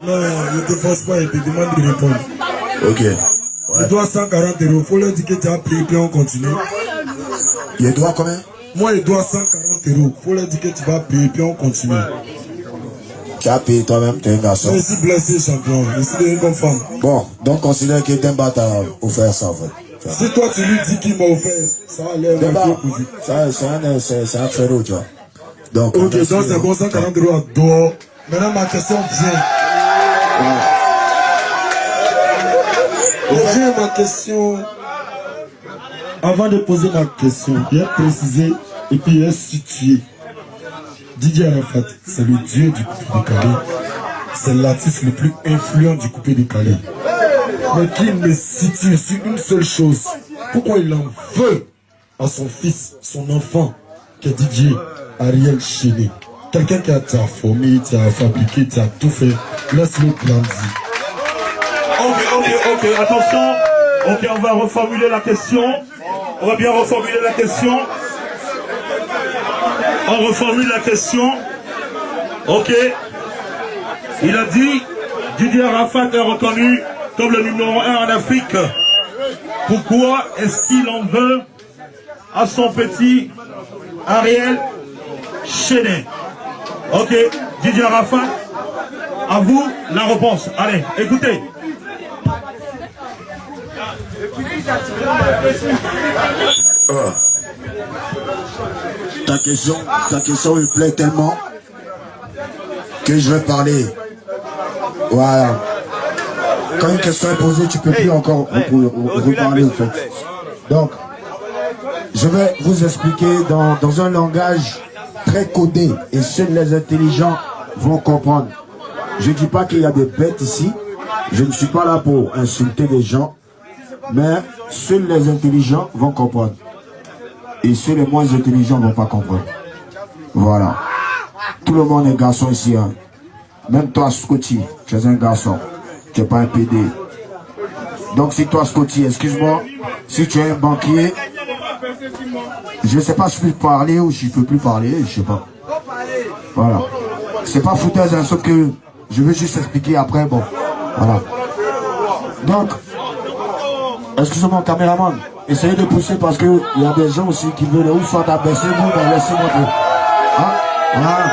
Non, ne te force pas, il te demande de répondre. Ok. Ouais. Il doit 140 €. Il faut leur dire que tu as payé, puis on continue. Il doit combien? Moi, il doit 140 €. Il faut leur dire que tu vas payer, puis on continue. Tu as payé toi-même, tu es un garçon. Je suis blessé, champion. Je suis une bonne femme. Bon, donc considère que Demba t'a offert ça, en fait. Si toi, tu lui dis qu'il m'a offert, ça va aller Demba, c'est un frérot, tu vois. Donc, ok, donc c'est bon, 140 € à dehors. Maintenant, ma question vient. J'ai ma question. Avant de poser ma question, il a précisé et puis il a situé. Didier Arafat, c'est le dieu du coupé de Calais. C'est l'artiste le plus influent du coupé de Calais. Mais qu'il me situe sur une seule chose. Pourquoi il en veut à son fils, son enfant, qui est Didier Ariel Chéné. Quelqu'un qui a formé, qui a fabriqué, qui a tout fait. Laisse-le grandir. Ok, attention. Ok, on va reformuler la question. On va bien reformuler la question. On reformule la question. Ok. Il a dit, Didier Arafat est reconnu comme le numéro 1 en Afrique. Pourquoi est-ce qu'il en veut à son petit Ariel Chéné? Ok, Didier Arafat, à vous la réponse. Allez, écoutez. Ta question me plaît tellement que je vais parler. Voilà. Quand une question est posée, tu peux plus encore reparler en fait. Donc, je vais vous expliquer dans un langage très codé et seuls les intelligents vont comprendre. Je ne dis pas qu'il y a des bêtes ici. Je ne suis pas là pour insulter les gens. Mais seuls les intelligents vont comprendre. Et ceux les moins intelligents ne vont pas comprendre. Voilà. Tout le monde est garçon ici. Hein. Même toi, Scotty, tu es un garçon. Tu n'es pas un PD. Donc si toi, Scotty, excuse-moi, si tu es un banquier, je ne sais pas si je peux parler ou si je ne peux plus parler, je ne sais pas. Voilà. C'est pas foutaise, hein, sauf que je veux juste expliquer après, bon. Voilà. Donc, excusez-moi, caméraman, essayez de pousser parce qu'il y a des gens aussi qui veulent ou soit abaisser vous, mais laissez-moi tout. Hein? Voilà.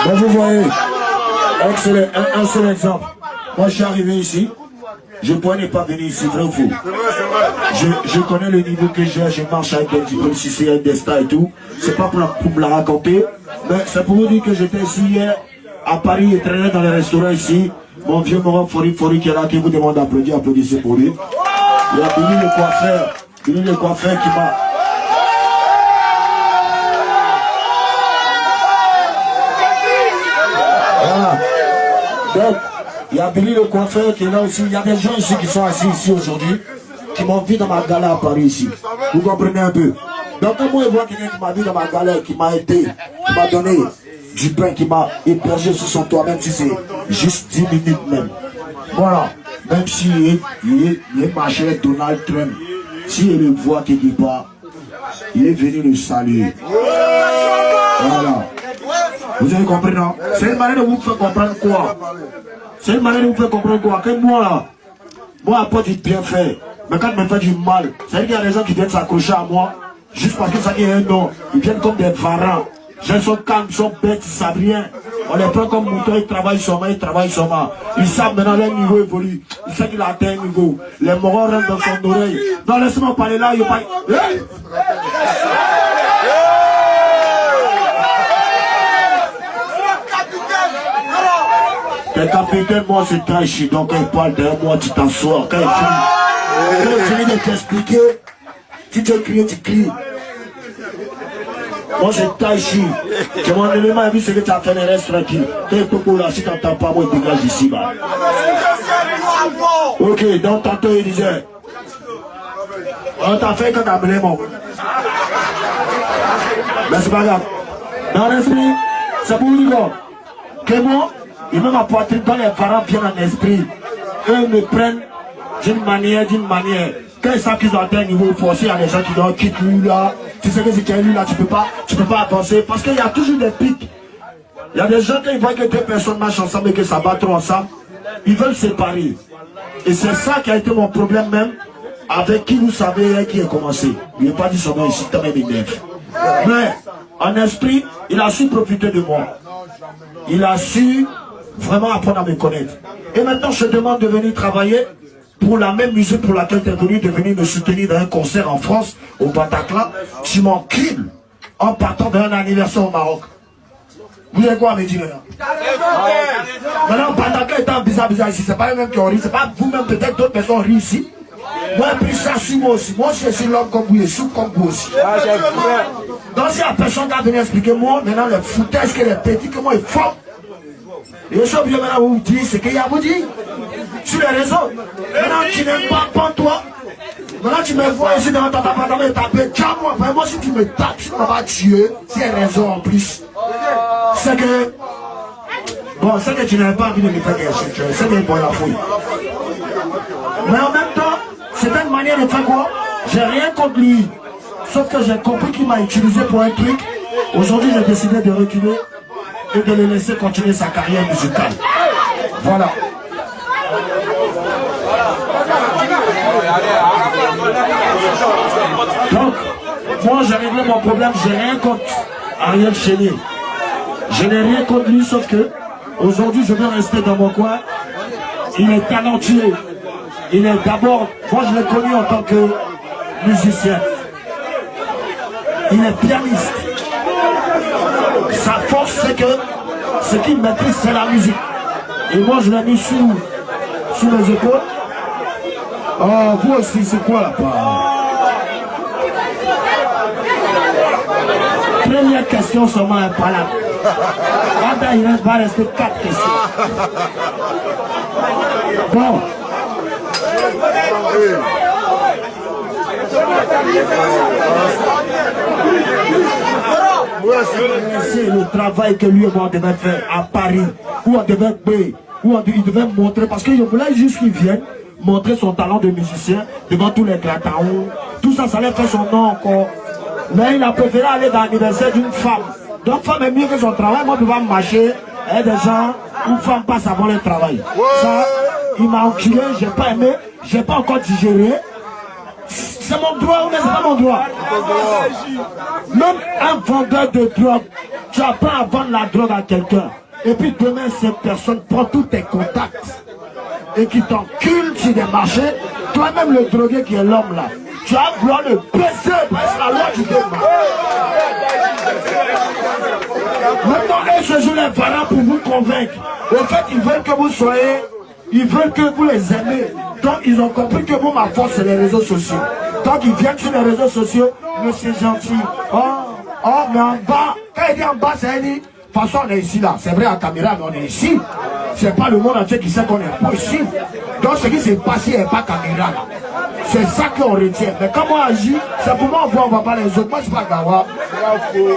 Ben vous voyez, un seul exemple. Moi je suis arrivé ici, je pourrais ne pas venir ici, vrai ou faux. Je connais le niveau que j'ai, je marche avec des policiers, des stars et tout. C'est pas pour me la raconter, mais c'est pour vous dire que j'étais ici hier à Paris et traînais dans les restaurants ici. Mon vieux Morin Fori qui est là, qui vous demande d'applaudir, applaudissez pour lui. Il y a Billy le coiffeur qui m'a... Voilà. Donc, il y a Billy le coiffeur qui est là aussi. Il y a des gens ici qui sont assis ici aujourd'hui, qui m'ont vu dans ma gala à Paris ici. Vous comprenez un peu? Donc, quand moi je vois quelqu'un qui m'a vu dans ma gala, qui m'a aidé, qui m'a donné du pain, qui m'a hébergé sur son toit, même si c'est juste 10 minutes même. Voilà. Même si il est marché avec Donald Trump, s'il le voit quelque part, il est venu le saluer. Voilà. Vous avez compris, non? C'est une manière de vous faire comprendre quoi? C'est une manière de vous faire comprendre quoi? Que moi là, moi apporte du bien fait. Mais quand il me fait du mal, c'est-à-dire qu'il y a des gens qui viennent s'accrocher à moi, juste parce que ça y est un nom. Ils viennent comme des varans. Les gens sont calmes, ils sont bêtes, ils savent rien. On les prend comme moutons, ils travaillent seulement, Ils savent maintenant leur niveau évolue. Ils savent qu'il a atteint un niveau. Les morons rentrent dans son oreille. Non, laisse-moi parler là, il n'y a pas... Le capitaine, moi c'est Taichi, donc quand il parle derrière moi, tu t'assois. Quand il finit de t'expliquer, tu te cries, tu cries. Moi c'est Taichi. Tu mon élément a vu ce que tu as fait, le reste tranquille. Quand il peut là, si tu n'entends pas, moi il dégage ici. Bah. Ok, donc tantôt il disait, on t'a fait quand t'as amené mon. Mais c'est pas grave. Dans l'esprit, c'est pour lui quoi. Que moi, et même à poitrine, quand les parents viennent en esprit, eux me prennent d'une manière. Quand ils savent qu'ils ont atteint un niveau forcé, il y a des gens qui disent quitte lui là. Tu sais que c'est qu'il y a lui là, tu peux pas avancer. Parce qu'il y a toujours des pics. Il y a des gens qui voient que deux personnes marchent ensemble et que ça bat trop ensemble. Ils veulent séparer. Et c'est ça qui a été mon problème même avec qui vous savez qui a commencé. Il n'a pas dit son nom ici, t'as même une. Mais en esprit, il a su profiter de moi. Il a su vraiment apprendre à me connaître. Et maintenant, je te demande de venir travailler pour la même musique pour laquelle tu es venu, de venir me soutenir dans un concert en France, au Bataclan. Tu m'encules en partant d'un anniversaire au Maroc. Vous avez quoi à me dire maintenant? Maintenant, Bataclan étant bizarre ici, c'est pas eux-mêmes qui ont ri, c'est pas vous-même, peut-être d'autres personnes rient ici. Moi, j'ai pris ça sur moi aussi. Moi, je suis l'homme comme vous et sous comme vous aussi. Donc, si la personne qui a venu expliquer moi, maintenant, les foutaises que les petits, que moi, ils font. Et je suis obligé maintenant de vous dire ce qu'il y a à vous dire. Sur les réseaux. Maintenant, tu n'aimes pas toi. Maintenant, tu me vois ici dans ton appartement et taper. Tiens, moi, vraiment, si tu me tapes, tu m'as tué. C'est raison en plus. C'est que. Bon, c'est que tu n'avais pas envie de me faire quelque chose. C'est que bon, la fouille. Mais en même temps, c'est une manière de faire quoi? J'ai rien contre lui. Sauf que j'ai compris qu'il m'a utilisé pour un truc. Aujourd'hui, j'ai décidé de reculer et de le laisser continuer sa carrière musicale. Voilà. Donc, moi j'ai réglé mon problème, j'ai rien contre Ariel Chénier. Je n'ai rien contre lui, sauf que aujourd'hui je veux rester dans mon coin. Il est talentueux. Il est d'abord, moi je l'ai connu en tant que musicien. Il est pianiste. Sa force c'est que ce qu'il maîtrise c'est la musique. Et moi je l'ai mis sous mes épaules. Oh, vous aussi, c'est quoi là-bas? Première question seulement un palade. Là, il va rester 4 questions. Bon. C'est le travail que lui et moi on devait faire à Paris, où on devait payer, où il devait montrer, parce qu'il voulait juste qu'il vienne montrer son talent de musicien devant tous les grataons. Tout ça, ça allait faire son nom encore. Mais il a préféré aller dans l'anniversaire d'une femme. Donc, femme est mieux que son travail. Moi, je vais marcher. Il y a des gens où femme passe avant le travail. Ça, il m'a enculé, j'ai pas aimé, j'ai pas encore digéré. C'est mon droit ou n'est-ce pas mon droit? Même un vendeur de drogue, tu apprends à vendre la drogue à quelqu'un. Et puis demain, cette personne prend tous tes contacts et qui t'encule sur des marchés. Toi-même, le drogué qui est l'homme là, tu as vouloir le baiser parce que la loi du débat. Maintenant, eux se jouent les parents pour vous convaincre. En fait, ils veulent que vous soyez, ils veulent que vous les aimez. Donc, ils ont compris que moi, ma force, c'est les réseaux sociaux. Donc, ils viennent sur les réseaux sociaux, mais c'est gentil. Oh, mais en bas, quand il dit en bas, c'est dit, de toute façon, on est ici là. C'est vrai, en caméra, mais on est ici. C'est pas le monde entier qui sait qu'on est pas ici. Donc, ce qui s'est passé n'est pas caméra là. C'est ça qu'on retient. Mais quand on agit, c'est pour moi on voit pas les autres. Moi, je suis pas Gawa.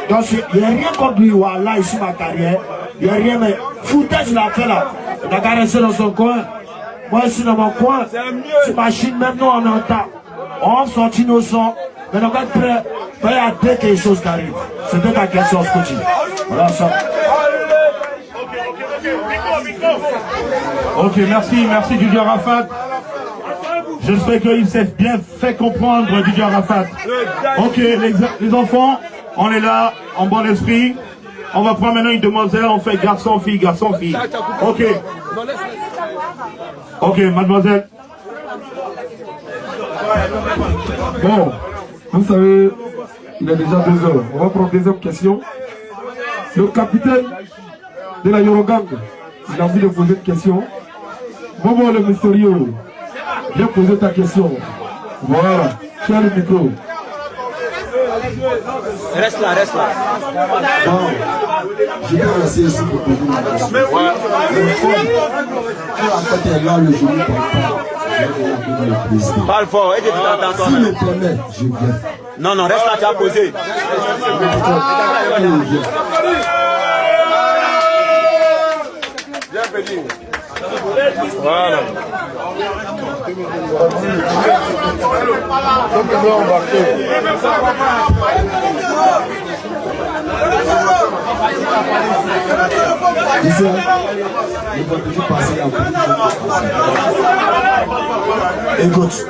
Donc, il n'y a rien contre lui, là, ici, ma carrière. Il n'y a rien, mais foutage, il a fait là. Il a caressé dans son coin. Moi, ici, dans mon coin, c'est machine, même nous, on entend. On sortit nos sons. Mais on va être prêt. Il y a dès quelque chose qui arrive. C'était ta question, ce côté. Voilà ça. Ok, merci Didier Arafat. J'espère qu'il s'est bien fait comprendre, Didier Arafat. Ok, les enfants, on est là, en bon esprit. On va prendre maintenant une demoiselle, on fait garçon-fille, garçon-fille. Ok. Ok, mademoiselle. Bon, vous savez, il est déjà 2 heures. On va prendre deuxième question. Le capitaine de la Yorogang, il a envie de poser une question. Bobo le mystérieux, viens poser ta question. Voilà, tu as le micro. Reste là. Bon, je vais rester ici pour poser ma question. En fait, elle a le genou pour Parle fort, et que tu t'entends. si le permet, je viens. Non, reste là, tu as posé. Voilà. Écoute,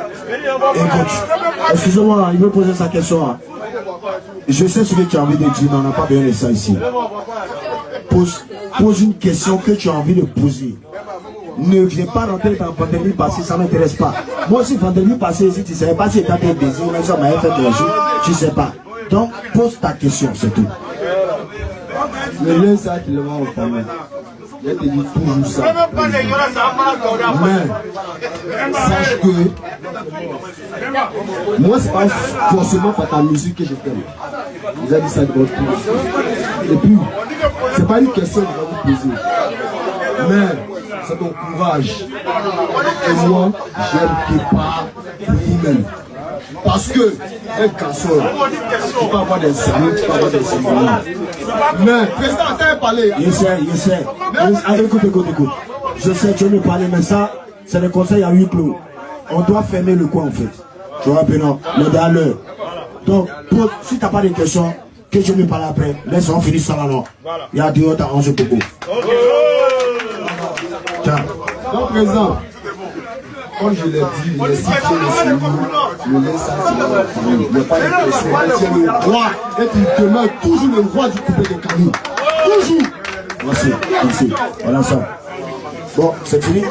excusez-moi, il veut poser sa question. Je sais ce que tu as envie de dire, mais on n'a pas besoin de ça ici. Pose une question que tu as envie de poser. Ne viens pas rentrer dans vendredi passé, ça ne m'intéresse pas. Moi aussi, vendredi passé, si tu ne savais pas si tu étais baiser, même si on m'avait fait des jours, tu ne sais pas. Donc, pose ta question, c'est tout. Le lien, ça qui le va au famille. Je te dis toujours ça. Mais, sache que moi, c'est pas forcément par ta musique que je t'aime. J'ai déjà dit ça de votre part. Et puis, c'est pas une question que je vais vous poser. Mais, c'est ton courage. Et moi, j'aime tes pas pour vous-même. Parce que, un casseur, tu peux avoir des amis, tu peux avoir des amis. Mais, président, t'as parlé. Je sais. Écoute. Je sais, tu veux me parler, mais ça, c'est le conseil à huis clos. On doit fermer le coin, en fait. Tu vois, Pénon, le gars, l'heure. Donc, si tu n'as pas de questions, que je me parle après, laisse-on finir ça là. Il y a 2 autres à 11 coco. Tiens. Donc, président, comme je l'ai dit, les cité le Seigneur, le laisse à la famille. Il n'y a pas de question. C'est le roi et il demeure toujours le roi du coupé de Camille. Toujours. Merci. Voilà ça. Bon, c'est fini.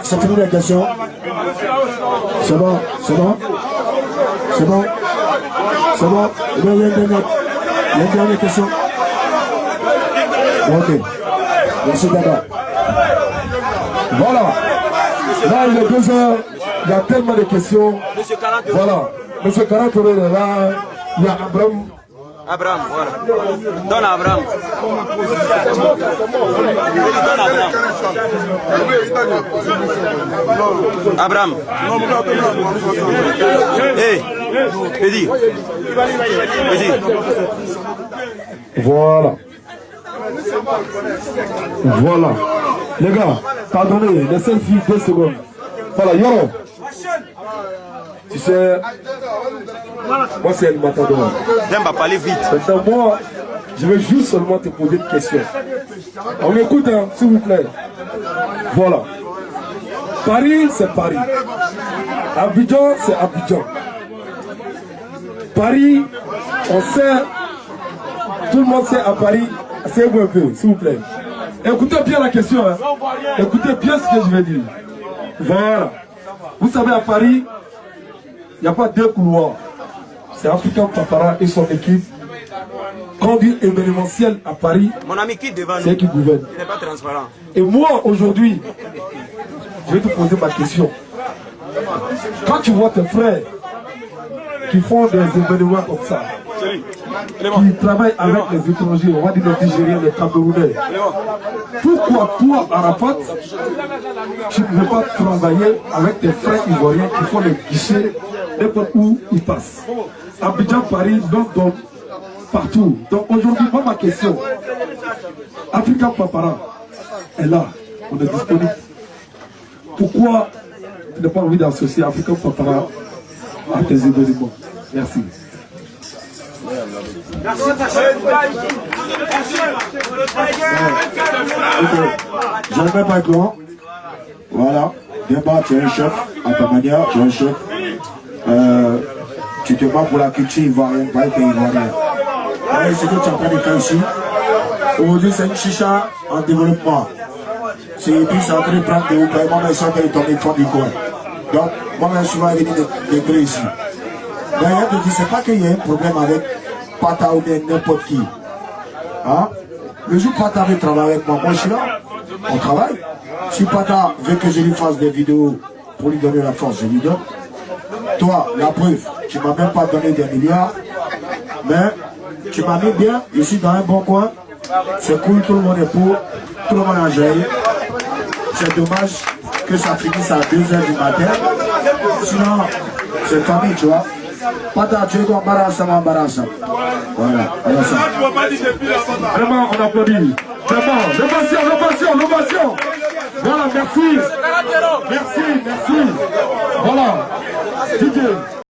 C'est fini la question. C'est bon. Il y a une dernière question. Ok. Merci d'abord. Voilà. Là, il est 2 heures. Il y a tellement de questions. Voilà. Monsieur Karatore est là. Il y a Abraham, voilà. Donne à Abraham. Abraham. Hey, Eddie. Voilà. Les gars, pardonnez, laissez le fil 2 secondes. Voilà, Yoro. Tu sais, moi c'est le matador. J'aime pas parler vite. Maintenant, moi, je vais juste seulement te poser une question. On m'écoute, hein, s'il vous plaît. Voilà. Paris, c'est Paris. Abidjan, c'est Abidjan. Paris, on sait, tout le monde sait à Paris, c'est un peu, s'il vous plaît. Écoutez bien la question, hein. Écoutez bien ce que je vais dire. Voilà. Vous savez, à Paris, il n'y a pas 2 couloirs. C'est African Papara et son équipe. Quand on dit événementiel à Paris, mon ami qui devant nous, c'est qui gouverne. il n'est pas transparent. Et moi, aujourd'hui, je vais te poser ma question. Quand tu vois tes frères qui font des événements comme ça, qui travaillent avec les étrangers, on va dire les Nigériens, les Camerounais, pourquoi toi, Arafat, tu ne veux pas travailler avec tes frères ivoiriens qui font les guichets n'importe où ils passent? Abidjan, Paris, donc partout. Donc aujourd'hui, moi ma question, African Papara est là, on est disponible. Pourquoi tu n'as pas envie d'associer African Papara à tes événements? Merci. Je ne vais pas être loin. Voilà. Débat, tu es un chef. À ta manière, tu es un chef. Tu te bats pour la culture ivoirienne, pas être ivoirien. Allez, ce que tu es en train de faire ici. Aujourd'hui, c'est une chicha en développement. C'est puis c'est en train de prendre des hauts. Moi-même, je suis en train de tomber fond du coin. Donc, moi-même, souvent, je viens de créer ici. Mais je te dis, c'est pas qu'il y a un problème avec Pata ou bien n'importe qui. Hein? Le jour Pata veut travailler avec moi, moi je suis là. On travaille. Si Pata veut que je lui fasse des vidéos pour lui donner la force, je lui donne. Toi, la preuve, tu ne m'as même pas donné des milliards, mais tu m'as mis bien, je suis dans un bon coin. C'est cool, tout le monde est pour, tout le monde a géré. C'est dommage que ça finisse à 2 h du matin. Sinon, c'est famille, tu vois. Pata, tu es comme Barassa. Voilà, voilà ça. Vraiment, on applaudit. Vraiment, l'ovation. Voilà, merci. Merci. Voilà. DJ.